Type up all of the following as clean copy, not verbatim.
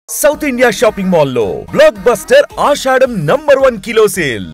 South India shopping mall లో block buster ఆషాఢం #1 kilo sale.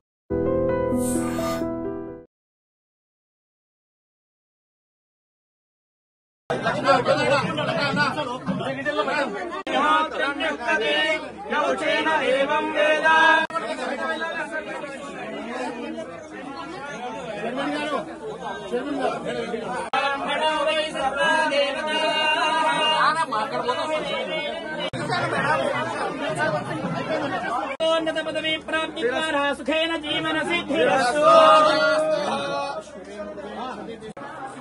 పదవి ప్రాప్తి ద్వారా సుఖేన జీవన సిద్ధిరస్తు.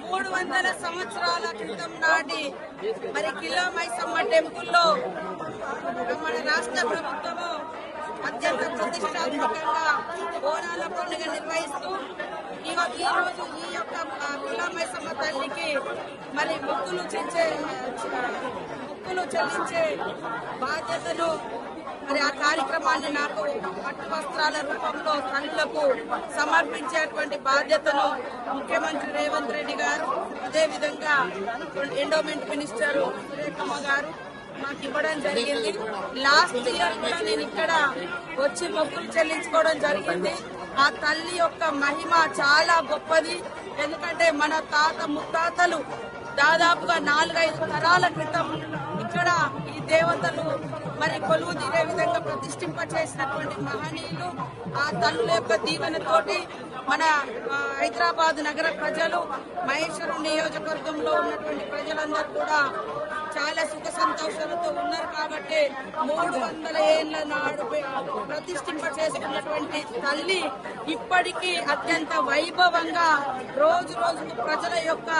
300 సంవత్సరాల క్రితం నాటి మరి కిలో మైసమ్మ టెంపుల్లో మన రాష్ట్ర ప్రభుత్వము అత్యంత ప్రతిష్టాత్మకంగా బోనాల పండుగ నిర్వహిస్తూ ఈ రోజు ఈ యొక్క కిలో మైసమ్మ తల్లికి మరి మొక్కులు చెల్లించే బాధ్యతను మరి ఆ కార్యక్రమాన్ని నాకు పట్టు వస్త్రాల రూపంలో తల్లులకు సమర్పించేటువంటి బాధ్యతను ముఖ్యమంత్రి రేవంత్ రెడ్డి గారు, అదేవిధంగా ఎండోమెంట్ మినిస్టర్ సురేఖమ్మ గారు మాకు ఇవ్వడం జరిగింది. లాస్ట్ ఇయర్ కూడా నేను ఇక్కడ వచ్చి మొక్కులు చెల్లించుకోవడం జరిగింది. ఆ తల్లి యొక్క మహిమ చాలా గొప్పది. ఎందుకంటే మన తాత ముత్తాతలు దాదాపుగా 4-5 తరాల క్రితం ఇక్కడ ఈ దేవతలు మరి కొలువు తీరే విధంగా ప్రతిష్ఠింప చేసినటువంటి మహనీయులు. ఆ తల్లుల యొక్క దీవెనతోటి మన హైదరాబాద్ నగర ప్రజలు, మహేశ్వరం నియోజకవర్గంలో ఉన్నటువంటి ప్రజలందరూ కూడా చాలా సుఖ సంతోషాలతో ఉన్నారు. కాబట్టి 300 ఏళ్ల నాడు ప్రతిష్ఠింప చేసుకున్నటువంటి తల్లి ఇప్పటికీ అత్యంత వైభవంగా రోజు రోజుకు ప్రజల యొక్క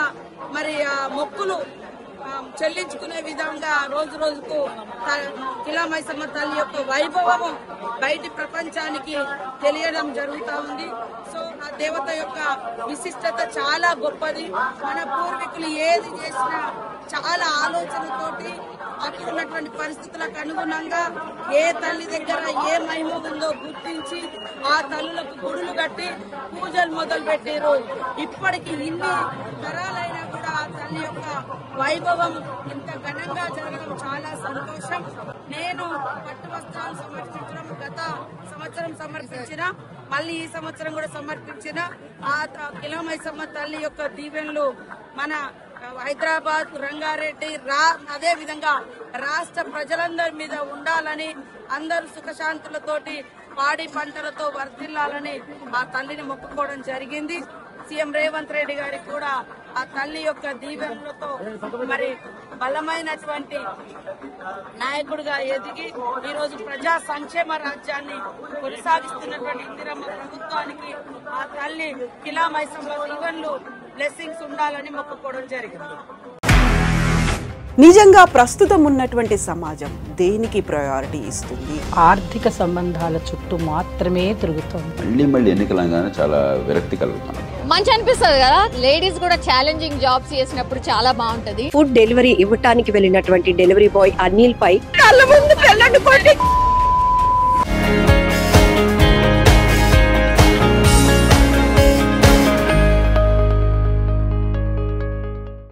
మరి మొక్కులు చెల్లించుకునే విధంగా రోజు రోజుకు కిలో మైసమ్మ తల్లి యొక్క వైభవము బయటి ప్రపంచానికి తెలియడం జరుగుతూ ఉంది. సో ఆ దేవత యొక్క విశిష్టత చాలా గొప్పది. మన పూర్వీకులు ఏది చేసినా చాలా ఆలోచనతోటి అక్కడ ఉన్నటువంటి పరిస్థితులకు అనుగుణంగా ఏ తల్లి దగ్గర ఏ మహిమ ఉందో గుర్తించి ఆ తల్లులకు గుడులు కట్టి పూజలు మొదలు పెట్టారు. ఇప్పటికి ఇన్ని తరాలైనా కూడా ఆ తల్లి యొక్క వైభవం ఇంత ఘనంగా జరగడం చాలా సంతోషం. నేను పట్టు వస్త్రాలు సమర్పించడం గత సంవత్సరం సమర్పించిన, మళ్ళీ ఈ సంవత్సరం కూడా సమర్పించిన ఆ కిలో మైసమ్మ తల్లి యొక్క దీవెనలు మన హైదరాబాద్, రంగారెడ్డి, అదే విధంగా రాష్ట్ర ప్రజలందరి మీద ఉండాలని, అందరూ సుఖశాంతులతోటి పాడి పంటలతో వర్ధిల్లాలని ఆ తల్లిని మొక్కుకోవడం జరిగింది. సీఎం రేవంత్ రెడ్డి గారికి కూడా ఆ తల్లి యొక్క దీవెనలతో మరి బలమైనటువంటి నాయకుడిగా ఎదిగి ఈరోజు ప్రజా సంక్షేమ రాజ్యాన్ని కొనసాగిస్తున్నటువంటి ఇందిరమ్మ ప్రభుత్వానికి ఆ తల్లి కిలో మైసమ్మ దీవెనలు, బ్లెస్సింగ్స్ ఉండాలని మొక్కుకోవడం జరిగింది. నిజంగా ప్రస్తుతం ఉన్నటువంటి సమాజం దేనికి ప్రయారిటీ ఇస్తుంది? ఆర్థిక సంబంధాల చుట్టూ మాత్రమే తిరుగుతుంది. మళ్ళీ ఎన్నికలంగానే చాలా విరక్తి కలుగుతాం. మంచి అనిపిస్తుంది కదా, లేడీస్ కూడా ఛాలెంజింగ్ జాబ్స్ చేసినప్పుడు చాలా బాగుంటది. ఫుడ్ డెలివరీ ఇవ్వటానికి వెళ్ళినటువంటి డెలివరీ బాయ్ అనిల్ పై కళ్ళ ముందు